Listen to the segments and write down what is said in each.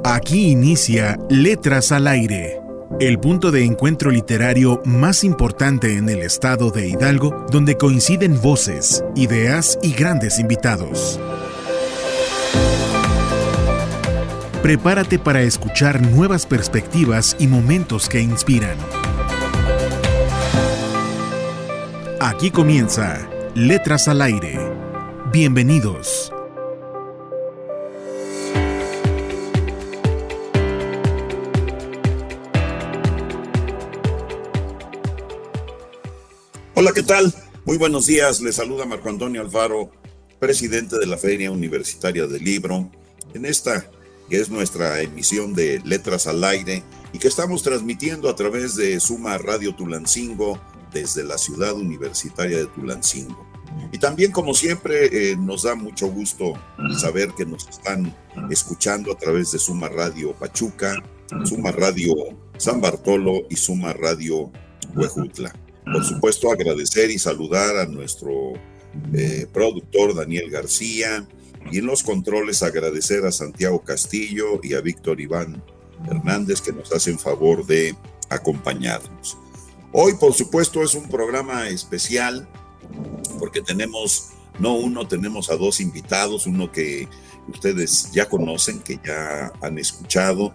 Aquí inicia Letras al Aire, el punto de encuentro literario más importante en el estado de Hidalgo, donde coinciden voces, ideas y grandes invitados. Prepárate para escuchar nuevas perspectivas y momentos que inspiran. Aquí comienza Letras al Aire. Bienvenidos. Hola, ¿qué tal? Muy buenos días. Les saluda Marco Antonio Alfaro, presidente de la Feria Universitaria del Libro, en esta que es nuestra emisión de Letras al Aire y que estamos transmitiendo a través de Suma Radio Tulancingo desde la ciudad universitaria de Tulancingo. Y también, como siempre, nos da mucho gusto saber que nos están escuchando a través de Suma Radio Pachuca, Suma Radio San Bartolo y Suma Radio Huejutla. Por supuesto, agradecer y saludar a nuestro productor Daniel García, y en los controles agradecer a Santiago Castillo y a Víctor Iván Hernández, que nos hacen favor de acompañarnos. Hoy, por supuesto, es un programa especial porque tenemos a dos invitados, uno que ustedes ya conocen, que ya han escuchado.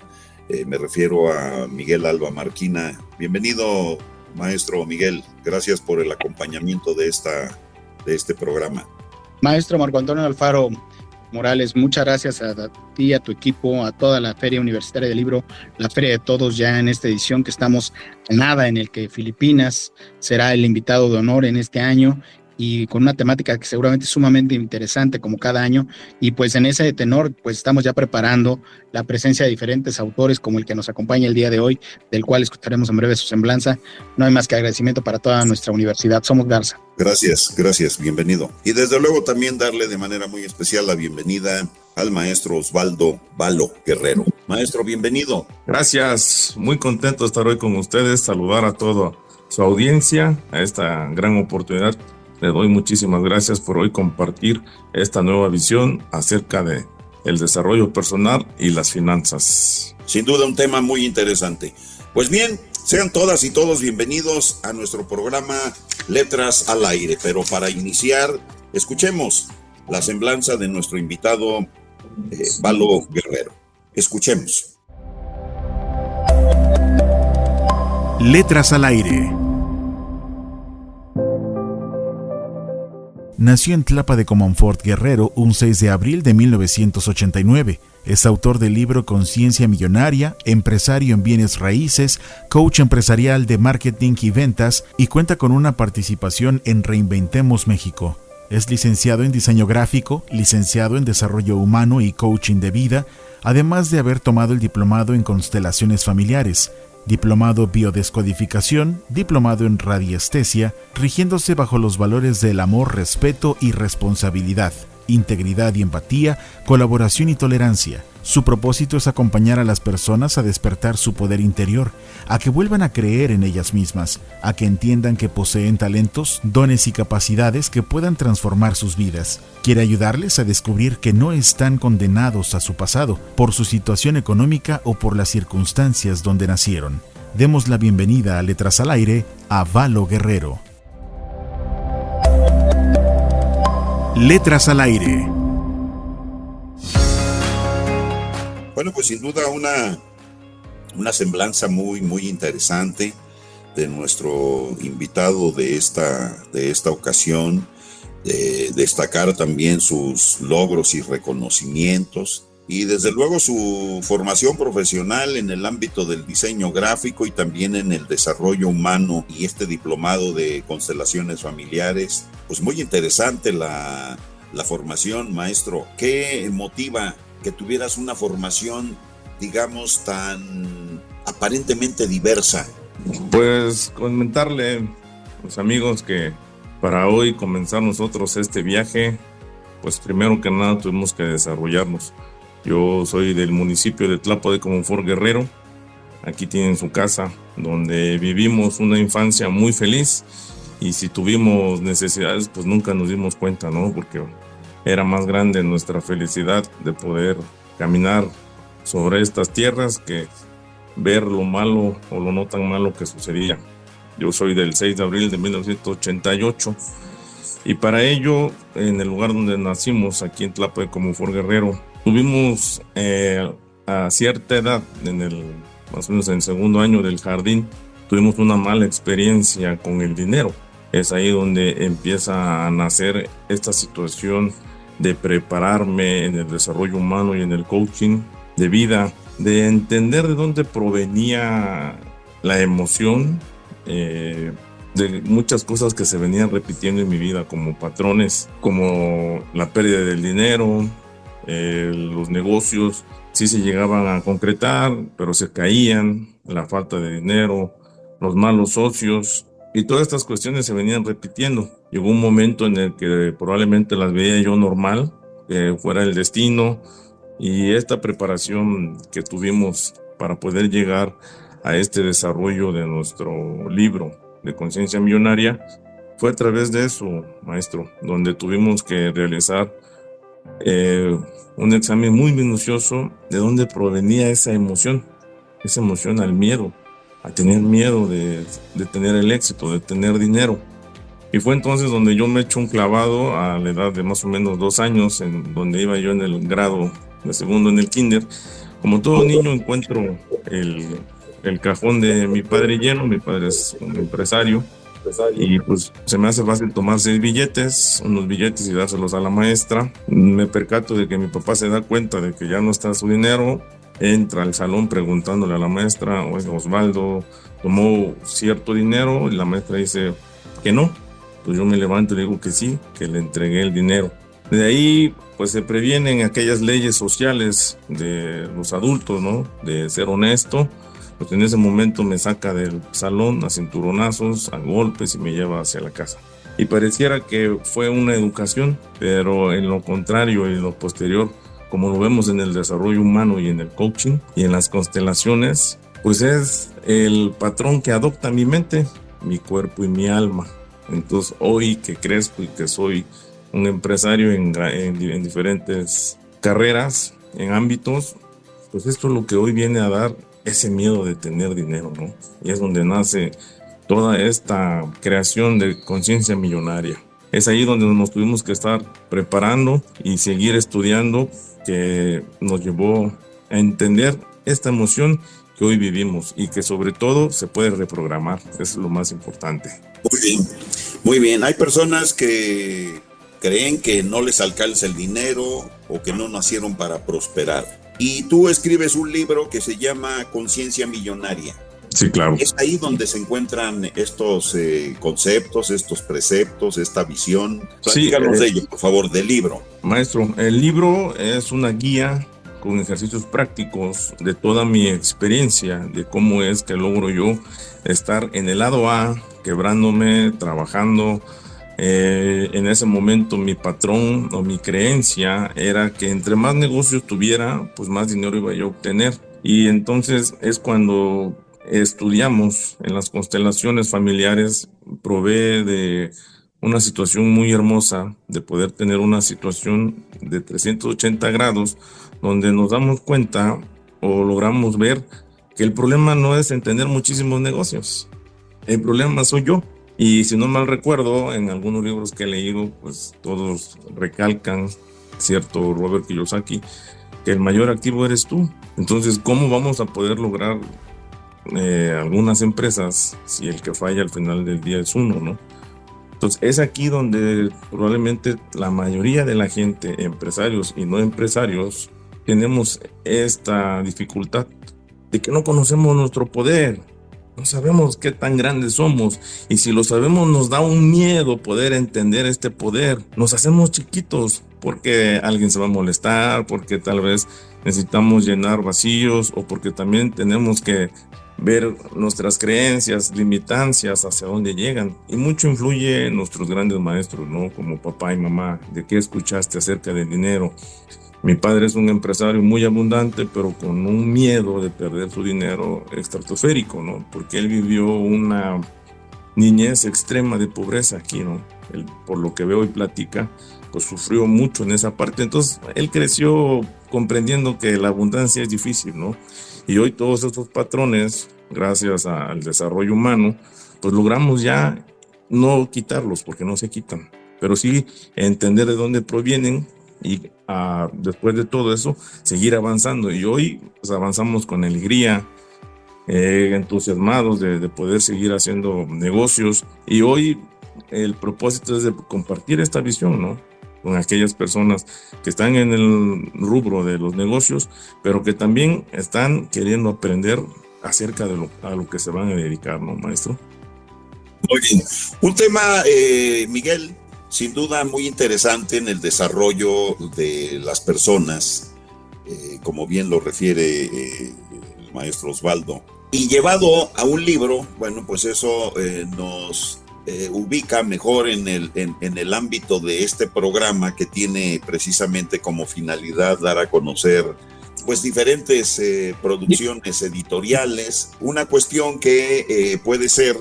Me refiero a Miguel Alba Marquina. Bienvenido, maestro Miguel. Gracias por el acompañamiento de este programa. Maestro Marco Antonio Alfaro Morales, muchas gracias a ti, a tu equipo, a toda la Feria Universitaria del Libro, la Feria de Todos, ya en esta edición que estamos a nada, en el que Filipinas será el invitado de honor en este año, y con una temática que seguramente es sumamente interesante como cada año, y pues en ese tenor pues estamos ya preparando la presencia de diferentes autores como el que nos acompaña el día de hoy, del cual escucharemos en breve su semblanza. No hay más que agradecimiento para toda nuestra universidad. Somos Garza. Gracias, bienvenido. Y desde luego también darle de manera muy especial la bienvenida al maestro Osvaldo Valo Guerrero. Maestro, bienvenido. Gracias, muy contento de estar hoy con ustedes, saludar a toda su audiencia, a esta gran oportunidad. Le doy muchísimas gracias por hoy compartir esta nueva visión acerca de el desarrollo personal y las finanzas. Sin duda un tema muy interesante. Pues bien, sean todas y todos bienvenidos a nuestro programa Letras al Aire. Pero para iniciar, escuchemos la semblanza de nuestro invitado Valo Guerrero. Escuchemos. Letras al Aire. Nació en Tlapa de Comonfort, Guerrero, un 6 de abril de 1989. Es autor del libro Conciencia Millonaria, empresario en bienes raíces, coach empresarial de marketing y ventas, y cuenta con una participación en Reinventemos México. Es licenciado en diseño gráfico, licenciado en desarrollo humano y coaching de vida, además de haber tomado el diplomado en constelaciones familiares, diplomado biodescodificación, diplomado en radiestesia, rigiéndose bajo los valores del amor, respeto y responsabilidad, integridad y empatía, colaboración y tolerancia. Su propósito es acompañar a las personas a despertar su poder interior, a que vuelvan a creer en ellas mismas, a que entiendan que poseen talentos, dones y capacidades que puedan transformar sus vidas. Quiere ayudarles a descubrir que no están condenados a su pasado, por su situación económica o por las circunstancias donde nacieron. Demos la bienvenida a Letras al Aire a Valo Guerrero. Letras al Aire. Bueno, pues sin duda una semblanza muy interesante de nuestro invitado de esta ocasión, de destacar también sus logros y reconocimientos y desde luego su formación profesional en el ámbito del diseño gráfico y también en el desarrollo humano y este diplomado de constelaciones familiares. Pues muy interesante la formación, maestro. ¿Qué motiva que tuvieras una formación, digamos, tan aparentemente diversa? Pues comentarle a los amigos que para hoy comenzar nosotros este viaje, pues primero que nada tuvimos que desarrollarnos. Yo soy del municipio de Tlapa de Comonfort, Guerrero. Aquí tienen su casa, donde vivimos una infancia muy feliz, y si tuvimos necesidades, pues nunca nos dimos cuenta, ¿no? Porque era más grande nuestra felicidad de poder caminar sobre estas tierras que ver lo malo o lo no tan malo que sucedía. Yo soy del 6 de abril de 1988 y para ello, en el lugar donde nacimos, aquí en Tlapa de Comonfort Guerrero, tuvimos a cierta edad, más o menos en el segundo año del jardín, tuvimos una mala experiencia con el dinero. Es ahí donde empieza a nacer esta situación de prepararme en el desarrollo humano y en el coaching de vida, de entender de dónde provenía la emoción, de muchas cosas que se venían repitiendo en mi vida como patrones, como la pérdida del dinero, los negocios sí se llegaban a concretar, pero se caían, la falta de dinero, los malos socios, y todas estas cuestiones se venían repitiendo. Llegó un momento en el que probablemente las veía yo normal, que fuera el destino, y esta preparación que tuvimos para poder llegar a este desarrollo de nuestro libro de Conciencia Millonaria fue a través de eso, maestro, donde tuvimos que realizar un examen muy minucioso de dónde provenía esa emoción al miedo, a tener miedo de tener el éxito, de tener dinero. Y fue entonces donde yo me echo un clavado a la edad de más o menos 2 años, en donde iba yo en el grado de segundo en el kinder. Como todo niño encuentro el cajón de mi padre lleno. Mi padre es un empresario y pues se me hace fácil tomar unos billetes y dárselos a la maestra. Me percato de que mi papá se da cuenta de que ya no está su dinero, entra al salón preguntándole a la maestra: oiga, Osvaldo tomó cierto dinero, y la maestra dice que no. Pues yo me levanto y le digo que sí, que le entregué el dinero. De ahí pues se previenen aquellas leyes sociales de los adultos, ¿no? De ser honesto. Pues en ese momento me saca del salón a cinturonazos, a golpes, y me lleva hacia la casa. Y pareciera que fue una educación, pero en lo contrario y en lo posterior, como lo vemos en el desarrollo humano y en el coaching y en las constelaciones, pues es el patrón que adopta mi mente, mi cuerpo y mi alma. Entonces hoy que crezco y que soy un empresario en diferentes carreras, en ámbitos, pues esto es lo que hoy viene a dar ese miedo de tener dinero, ¿no? Y es donde nace toda esta creación de conciencia millonaria. Es ahí donde nos tuvimos que estar preparando y seguir estudiando, que nos llevó a entender esta emoción que hoy vivimos y que sobre todo se puede reprogramar. Eso es lo más importante. Muy bien, muy bien. Hay personas que creen que no les alcanza el dinero o que no nacieron para prosperar. Y tú escribes un libro que se llama Conciencia Millonaria. Sí, claro. Es ahí donde se encuentran estos conceptos, estos preceptos, esta visión. Platícanos de ello, por favor, del libro. Maestro, el libro es una guía con ejercicios prácticos de toda mi experiencia, de cómo es que logro yo estar en el lado A, quebrándome, trabajando. En ese momento mi patrón o mi creencia era que entre más negocios tuviera, pues más dinero iba yo a obtener. Y entonces es cuando estudiamos en las constelaciones familiares, provee de una situación muy hermosa de poder tener una situación de 380 grados donde nos damos cuenta o logramos ver que el problema no es en tener muchísimos negocios, el problema soy yo. Y si no mal recuerdo, en algunos libros que he leído, pues todos recalcan, cierto Robert Kiyosaki, que el mayor activo eres tú. Entonces, ¿cómo vamos a poder lograr algunas empresas si el que falla al final del día es uno, ¿no? Entonces, es aquí donde probablemente la mayoría de la gente, empresarios y no empresarios, tenemos esta dificultad de que no conocemos nuestro poder. No sabemos qué tan grandes somos, y si lo sabemos nos da un miedo poder entender este poder. Nos hacemos chiquitos porque alguien se va a molestar, porque tal vez necesitamos llenar vacíos, o porque también tenemos que ver nuestras creencias, limitancias, hacia dónde llegan. Y mucho influye en nuestros grandes maestros, ¿no? Como papá y mamá, de qué escuchaste acerca del dinero. Mi padre es un empresario muy abundante, pero con un miedo de perder su dinero estratosférico, ¿no? Porque él vivió una niñez extrema de pobreza aquí, ¿no? Él, por lo que veo y platica, pues sufrió mucho en esa parte. Entonces, él creció comprendiendo que la abundancia es difícil, ¿no? Y hoy todos estos patrones, gracias al desarrollo humano, pues logramos ya no quitarlos, porque no se quitan, pero sí entender de dónde provienen y después de todo eso, seguir avanzando. Y hoy pues, avanzamos con alegría, entusiasmados de poder seguir haciendo negocios. Y hoy el propósito es de compartir esta visión, ¿no? Con aquellas personas que están en el rubro de los negocios, pero que también están queriendo aprender acerca de a lo que se van a dedicar, ¿no, maestro? Muy bien. Un tema, Miguel, sin duda muy interesante en el desarrollo de las personas, como bien lo refiere el maestro Osvaldo. Y llevado a un libro, bueno, pues eso nos ubica mejor en el ámbito de este programa, que tiene precisamente como finalidad dar a conocer pues diferentes producciones editoriales, una cuestión que puede ser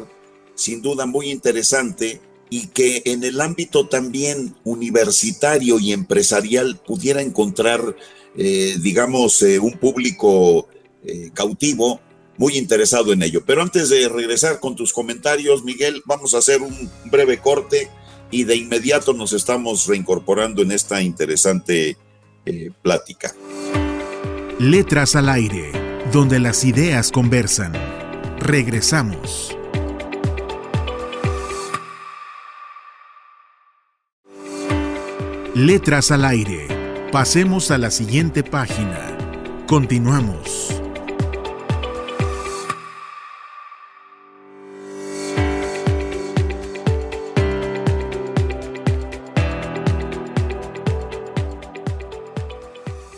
sin duda muy interesante y que en el ámbito también universitario y empresarial pudiera encontrar digamos un público cautivo muy interesado en ello. Pero antes de regresar con tus comentarios, Miguel, vamos a hacer un breve corte y de inmediato nos estamos reincorporando en esta interesante plática. Letras al aire, donde las ideas conversan. Regresamos. Letras al aire. Pasemos a la siguiente página. Continuamos.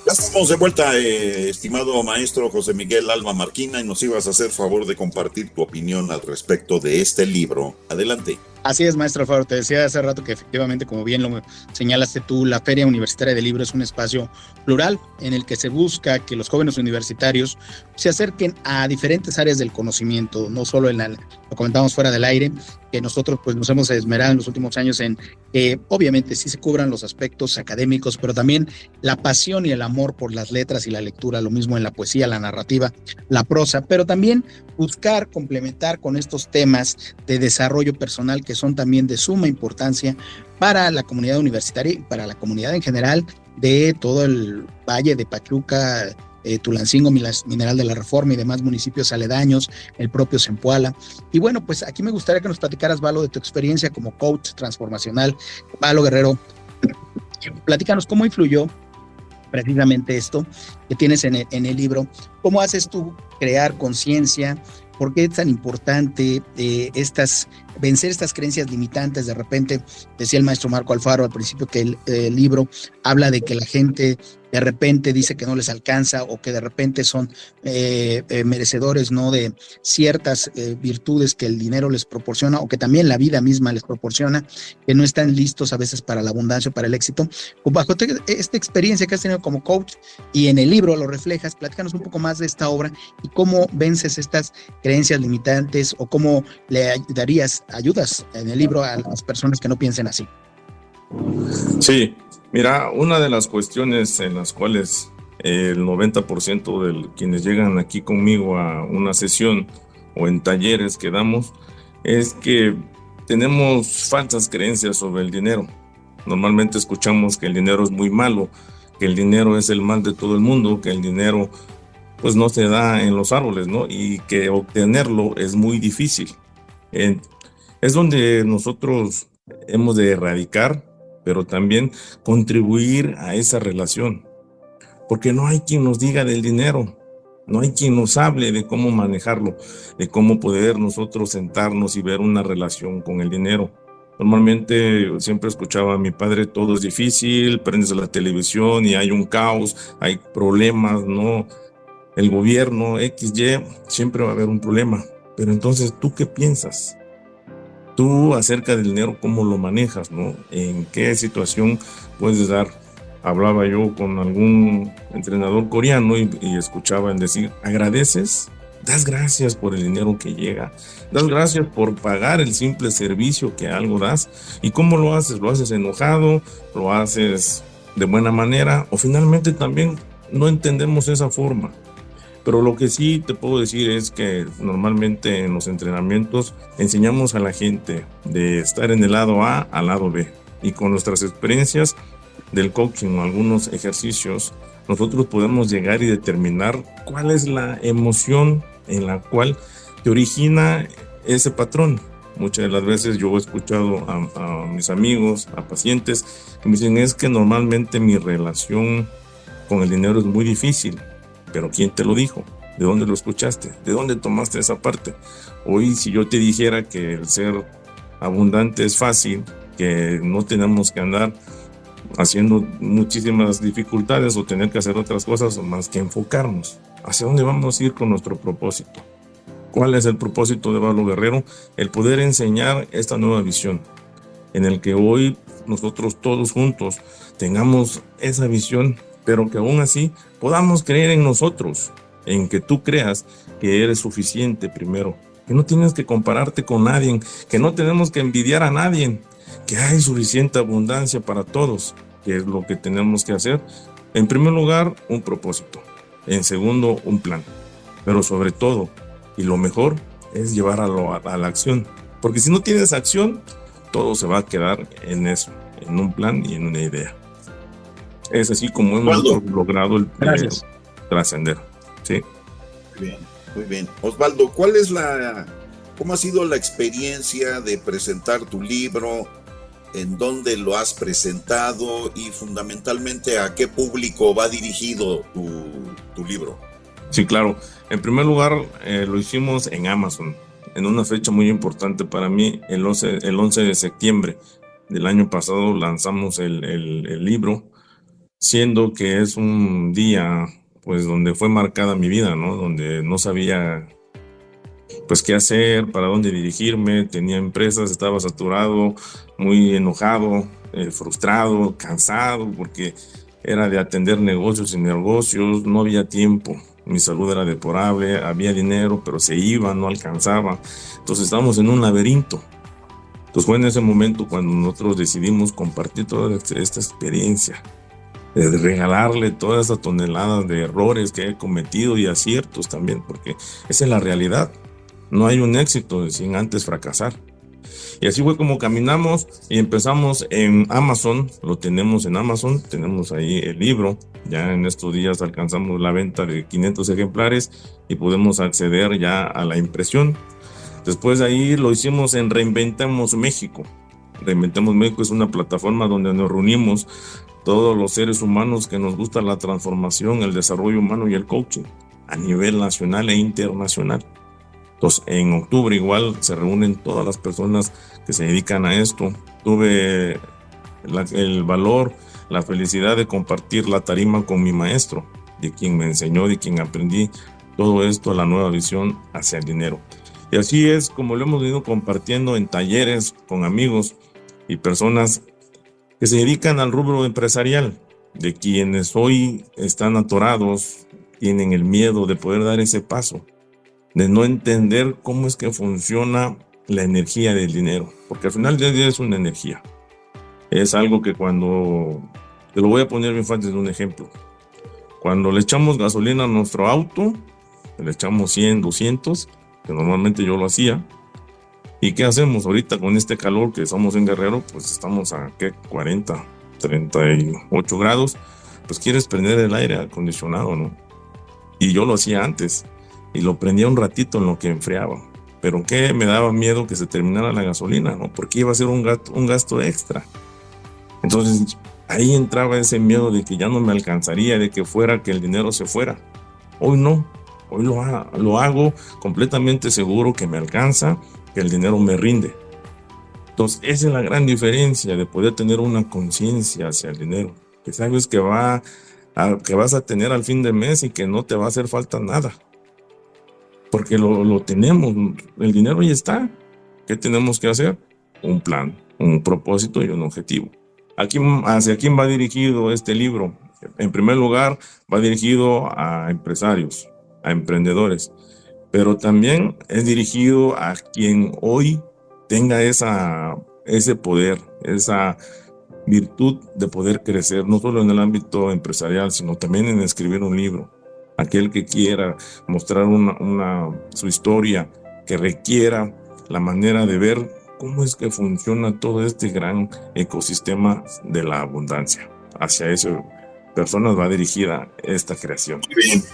Ya estamos de vuelta, estimado maestro José Miguel Alba Marquina, y nos ibas a hacer favor de compartir tu opinión al respecto de este libro. Adelante. Así es, maestro Alfaro, te decía hace rato que efectivamente, como bien lo señalaste tú, la Feria Universitaria del Libro es un espacio plural en el que se busca que los jóvenes universitarios se acerquen a diferentes áreas del conocimiento, no solo lo comentamos fuera del aire, que nosotros pues nos hemos esmerado en los últimos años en obviamente sí se cubran los aspectos académicos, pero también la pasión y el amor por las letras y la lectura, lo mismo en la poesía, la narrativa, la prosa, pero también buscar complementar con estos temas de desarrollo personal que son también de suma importancia para la comunidad universitaria y para la comunidad en general de todo el Valle de Pachuca, Tulancingo, Mineral de la Reforma y demás municipios aledaños, el propio Zempoala. Y bueno, pues aquí me gustaría que nos platicaras, Valo, de tu experiencia como coach transformacional. Valo Guerrero, platícanos cómo influyó precisamente esto que tienes en el libro. ¿Cómo haces tú crear conciencia? ¿Por qué es tan importante vencer estas creencias limitantes? De repente, decía el maestro Marco Alfaro al principio que el libro habla de que la gente de repente dice que no les alcanza o que de repente son merecedores, ¿no?, de ciertas virtudes que el dinero les proporciona o que también la vida misma les proporciona, que no están listos a veces para la abundancia o para el éxito. Bajo esta experiencia que has tenido como coach y en el libro lo reflejas, platícanos un poco más de esta obra y cómo vences estas creencias limitantes o cómo le darías ayudas en el libro a las personas que no piensen así. Sí, mira, una de las cuestiones en las cuales el 90% de quienes llegan aquí conmigo a una sesión o en talleres que damos es que tenemos falsas creencias sobre el dinero. Normalmente escuchamos que el dinero es muy malo, que el dinero es el mal de todo el mundo, que el dinero pues no se da en los árboles, ¿no? Y que obtenerlo es muy difícil. Es donde nosotros hemos de erradicar, pero también contribuir a esa relación. Porque no hay quien nos diga del dinero, no hay quien nos hable de cómo manejarlo, de cómo poder nosotros sentarnos y ver una relación con el dinero. Normalmente siempre escuchaba a mi padre, todo es difícil, prendes la televisión y hay un caos, hay problemas, ¿no? El gobierno, XY, siempre va a haber un problema. Pero entonces, ¿tú qué piensas? Tú acerca del dinero, ¿cómo lo manejas, no? ¿En qué situación puedes dar? Hablaba yo con algún entrenador coreano y escuchaba en decir, ¿agradeces? Das gracias por el dinero que llega. Das gracias por pagar el simple servicio que algo das. ¿Y cómo lo haces? ¿Lo haces enojado? ¿Lo haces de buena manera? ¿O finalmente también no entendemos esa forma. Pero lo que sí te puedo decir es que normalmente en los entrenamientos enseñamos a la gente de estar en el lado A al lado B. Y con nuestras experiencias del coaching o algunos ejercicios, nosotros podemos llegar y determinar cuál es la emoción en la cual te origina ese patrón. Muchas de las veces yo he escuchado a mis amigos, a pacientes, que me dicen, es que normalmente mi relación con el dinero es muy difícil. Pero ¿quién te lo dijo? ¿De dónde lo escuchaste? ¿De dónde tomaste esa parte? Hoy, si yo te dijera que el ser abundante es fácil, que no tenemos que andar haciendo muchísimas dificultades o tener que hacer otras cosas más que enfocarnos. ¿Hacia dónde vamos a ir con nuestro propósito? ¿Cuál es el propósito de Pablo Guerrero? El poder enseñar esta nueva visión, en el que hoy nosotros todos juntos tengamos esa visión, pero que aún así podamos creer en nosotros, en que tú creas que eres suficiente primero, que no tienes que compararte con nadie, que no tenemos que envidiar a nadie, que hay suficiente abundancia para todos, que es lo que tenemos que hacer. En primer lugar, un propósito. En segundo, un plan. Pero sobre todo, y lo mejor, es llevar a la acción. Porque si no tienes acción, todo se va a quedar en eso, en un plan y en una idea. Es así como hemos logrado el trascender. Sí. Muy bien, muy bien. Osvaldo, ¿cómo ha sido la experiencia de presentar tu libro? ¿En dónde lo has presentado? Y fundamentalmente, ¿a qué público va dirigido tu libro? Sí, claro. En primer lugar, lo hicimos en Amazon, en una fecha muy importante para mí, el 11 de septiembre del año pasado lanzamos el libro, siendo que es un día pues donde fue marcada mi vida, ¿no? Donde no sabía pues qué hacer, para dónde dirigirme, tenía empresas, estaba saturado, muy enojado, frustrado, cansado, porque era de atender negocios y negocios, no había tiempo, mi salud era deplorable, había dinero, pero se iba, no alcanzaba, entonces estábamos en un laberinto. Entonces fue en ese momento cuando nosotros decidimos compartir toda esta experiencia, de regalarle todas esas toneladas de errores que he cometido y aciertos también, porque esa es la realidad. No hay un éxito sin antes fracasar. Y así fue como caminamos y empezamos en Amazon, lo tenemos en Amazon, tenemos ahí el libro, ya en estos días alcanzamos la venta de 500 ejemplares y podemos acceder ya a la impresión. Después de ahí lo hicimos en Reinventemos México. Reinventemos México es una plataforma donde nos reunimos todos los seres humanos que nos gusta la transformación, el desarrollo humano y el coaching a nivel nacional e internacional. Entonces, en octubre igual se reúnen todas las personas que se dedican a esto. Tuve el valor, la felicidad de compartir la tarima con mi maestro, de quien me enseñó, de quien aprendí todo esto, la nueva visión hacia el dinero. Y así es como lo hemos ido compartiendo en talleres con amigos y personas que se dedican al rubro empresarial, de quienes hoy están atorados, tienen el miedo de poder dar ese paso, de no entender cómo es que funciona la energía del dinero, porque al final del día es una energía. Es algo que cuando, te lo voy a poner bien fácil de un ejemplo, cuando le echamos gasolina a nuestro auto, le echamos 100, 200, que normalmente yo lo hacía, ¿y qué hacemos ahorita con este calor que estamos en Guerrero? Pues estamos a 40, 38 grados, pues quieres prender el aire acondicionado, ¿no? Y yo lo hacía antes, y lo prendía un ratito en lo que enfriaba. Pero ¿qué? Me daba miedo que se terminara la gasolina, ¿no? Porque iba a ser un gasto extra. Entonces ahí entraba ese miedo de que ya no me alcanzaría, de que el dinero se fuera. Hoy no, hoy lo hago completamente seguro que me alcanza, que el dinero me rinde. Entonces esa es la gran diferencia de poder tener una conciencia hacia el dinero, que sabes que vas a tener al fin de mes y que no te va a hacer falta nada. Porque lo tenemos, el dinero ya está. ¿Qué tenemos que hacer? Un plan, un propósito y un objetivo. ¿Hacia quién va dirigido este libro? En primer lugar, va dirigido a empresarios, a emprendedores, pero también es dirigido a quien hoy tenga ese poder, esa virtud de poder crecer, no solo en el ámbito empresarial, sino también en escribir un libro. Aquel que quiera mostrar su historia, que requiera la manera de ver cómo es que funciona todo este gran ecosistema de la abundancia. Hacia eso personas va dirigida esta creación. Muy bien,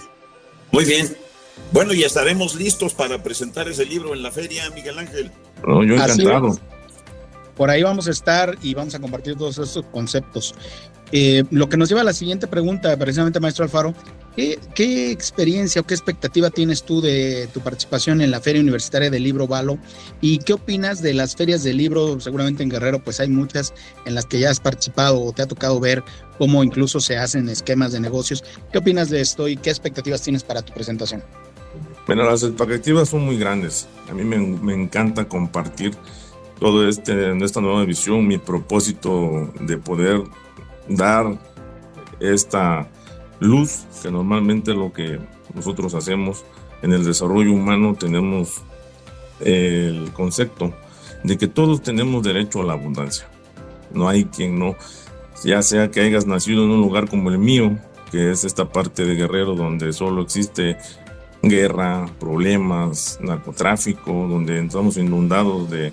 muy bien. Bueno, y estaremos listos para presentar ese libro en la feria, Miguel Ángel. No, yo encantado. Por ahí vamos a estar y vamos a compartir todos estos conceptos. Lo que nos lleva a la siguiente pregunta, precisamente, maestro Alfaro, ¿qué experiencia o qué expectativa tienes tú de tu participación en la Feria Universitaria del Libro Valo? ¿Y qué opinas de las ferias del libro? Seguramente en Guerrero pues hay muchas en las que ya has participado o te ha tocado ver cómo incluso se hacen esquemas de negocios. ¿Qué opinas de esto y qué expectativas tienes para tu presentación? Bueno, las expectativas son muy grandes. A mí me encanta compartir todo esta nueva visión, mi propósito de poder dar esta luz, que normalmente lo que nosotros hacemos en el desarrollo humano tenemos el concepto de que todos tenemos derecho a la abundancia. No hay quien no, ya sea que hayas nacido en un lugar como el mío, que es esta parte de Guerrero donde solo existe guerra, problemas, narcotráfico, donde estamos inundados de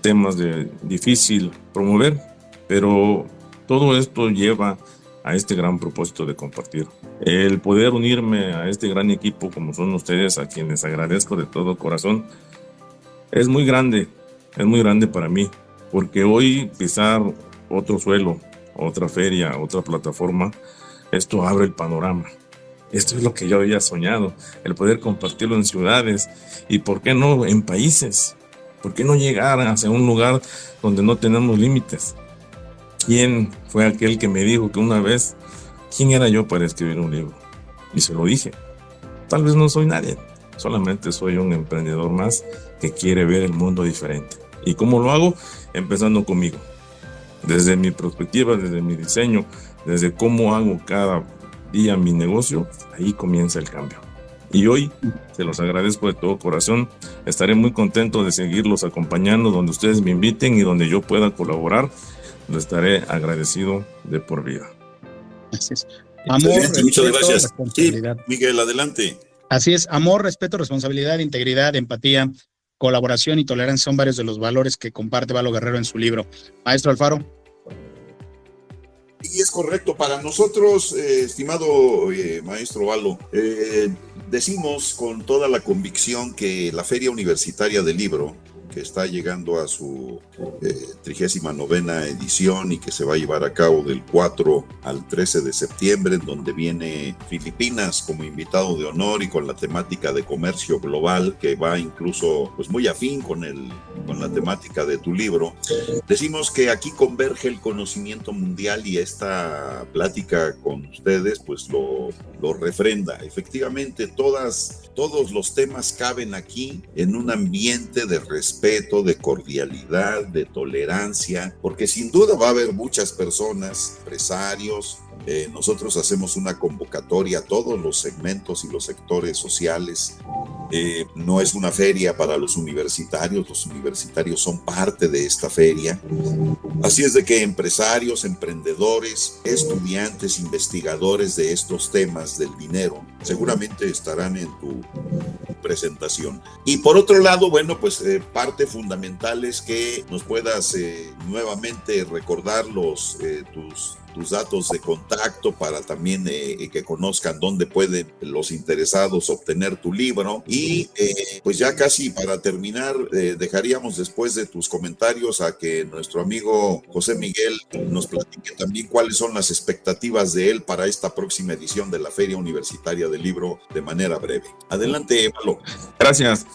temas de difícil promover, pero todo esto lleva a este gran propósito de compartir. El poder unirme a este gran equipo como son ustedes, a quienes agradezco de todo corazón, es muy grande para mí, porque hoy pisar otro suelo, otra feria, otra plataforma, esto abre el panorama. Esto es lo que yo había soñado, el poder compartirlo en ciudades y, ¿por qué no, en países? ¿Por qué no llegar hacia un lugar donde no tenemos límites? ¿Quién fue aquel que me dijo que una vez, quién era yo para escribir un libro? Y se lo dije. Tal vez no soy nadie, solamente soy un emprendedor más que quiere ver el mundo diferente. ¿Y cómo lo hago? Empezando conmigo. Desde mi perspectiva, desde mi diseño, desde cómo hago cada día mi negocio, ahí comienza el cambio. Y hoy se los agradezco de todo corazón. Estaré muy contento de seguirlos acompañando donde ustedes me inviten y donde yo pueda colaborar. Lo estaré agradecido de por vida. Así es. Amor, respeto, muchas gracias. Responsabilidad. Sí, Miguel, adelante. Así es. Amor, respeto, responsabilidad, integridad, empatía, colaboración y tolerancia son varios de los valores que comparte Valo Guerrero en su libro. Maestro Alfaro. Y es correcto para nosotros, estimado maestro Valo. Decimos con toda la convicción que la Feria Universitaria del Libro, que está llegando a su 39ª edición y que se va a llevar a cabo del 4 al 13 de septiembre, en donde viene Filipinas como invitado de honor y con la temática de comercio global, que va incluso pues muy afín con la temática de tu libro. Decimos que aquí converge el conocimiento mundial y esta plática con ustedes pues lo refrenda. Efectivamente, todos los temas caben aquí en un ambiente de respeto, de cordialidad, de tolerancia, porque sin duda va a haber muchas personas, empresarios. Nosotros hacemos una convocatoria a todos los segmentos y los sectores sociales. No es una feria para los universitarios son parte de esta feria. Así es de que empresarios, emprendedores, estudiantes, investigadores de estos temas del dinero seguramente estarán en tu presentación. Y por otro lado, bueno, pues parte fundamental es que nos puedas nuevamente recordar tus datos de contacto para también que conozcan dónde pueden los interesados obtener tu libro. Y pues ya casi para terminar, dejaríamos después de tus comentarios a que nuestro amigo José Miguel nos platique también cuáles son las expectativas de él para esta próxima edición de la Feria Universitaria del Libro de manera breve. Adelante, Valo. Gracias.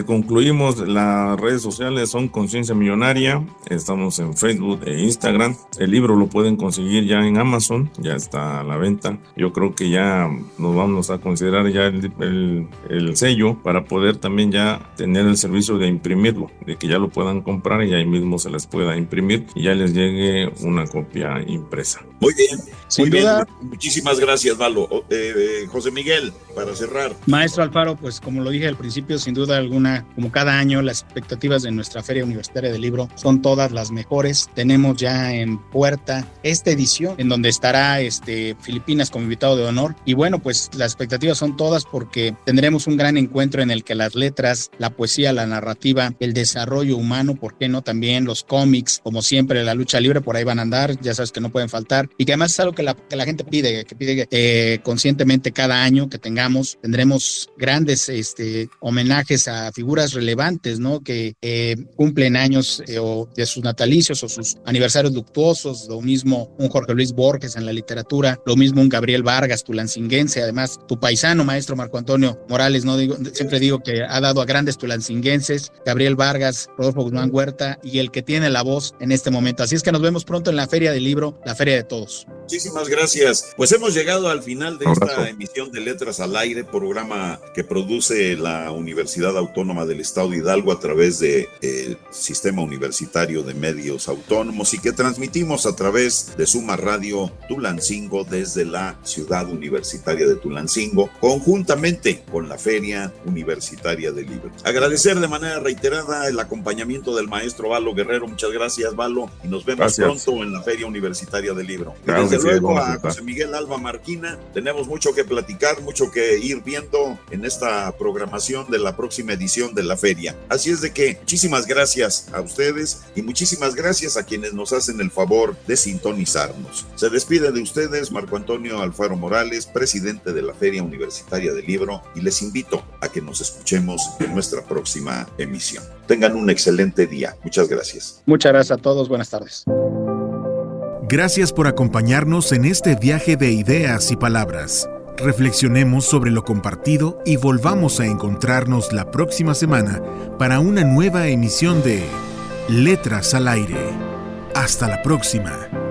Concluimos. Las redes sociales son Conciencia Millonaria. Estamos en Facebook e Instagram. El libro lo pueden conseguir conseguir ya en Amazon, ya está a la venta. Yo creo que ya nos vamos a considerar ya el sello para poder también ya tener el servicio de imprimirlo, de que ya lo puedan comprar y ahí mismo se les pueda imprimir y ya les llegue una copia impresa. Muy bien, Sin muy duda. bien. Muchísimas gracias, Valo. José Miguel, para cerrar. Maestro Alfaro, pues como lo dije al principio, sin duda alguna, como cada año, las expectativas de nuestra Feria Universitaria del Libro son todas las mejores. Tenemos ya en puerta esta edición en donde estará Filipinas como invitado de honor. Y bueno, pues las expectativas son todas porque tendremos un gran encuentro en el que las letras, la poesía, la narrativa, el desarrollo humano, ¿por qué no? También los cómics, como siempre, la lucha libre, por ahí van a andar, ya sabes que no pueden faltar. Y que además es algo que la gente pide conscientemente cada año que tendremos grandes homenajes a figuras relevantes, ¿no? Que cumplen años o de sus natalicios o sus aniversarios luctuosos, lo mismo un Jorge Luis Borges en la literatura, lo mismo un Gabriel Vargas, tulancinguense, además tu paisano, maestro Marco Antonio Morales, ¿no? Siempre digo que ha dado a grandes tulancinguenses, Gabriel Vargas, Rodolfo Guzmán Huerta y el que tiene la voz en este momento. Así es que nos vemos pronto en la Feria del Libro, la Feria de Todos. Muchísimas gracias. Pues hemos llegado al final de esta emisión de Letras al Aire, programa que produce la Universidad Autónoma del Estado de Hidalgo a través del Sistema Universitario de Medios Autónomos y que transmitimos a través de Suma Radio Tulancingo desde la Ciudad Universitaria de Tulancingo, conjuntamente con la Feria Universitaria del Libro. Agradecer de manera reiterada el acompañamiento del maestro Valo Guerrero. Muchas gracias, Valo, y nos vemos pronto en la Feria Universitaria del Libro. Claro, y desde luego a José Miguel Alba Marquina, tenemos mucho que platicar, mucho que ir viendo en esta programación de la próxima edición de la feria. Así es de que muchísimas gracias a ustedes y muchísimas gracias a quienes nos hacen el favor de sintonizarnos. Se despide de ustedes Marco Antonio Alfaro Morales, presidente de la Feria Universitaria del Libro, y les invito a que nos escuchemos en nuestra próxima emisión. Tengan un excelente día. Muchas gracias. Muchas gracias a todos. Buenas tardes. Gracias por acompañarnos en este viaje de ideas y palabras. Reflexionemos sobre lo compartido y volvamos a encontrarnos la próxima semana para una nueva emisión de Letras al Aire. Hasta la próxima.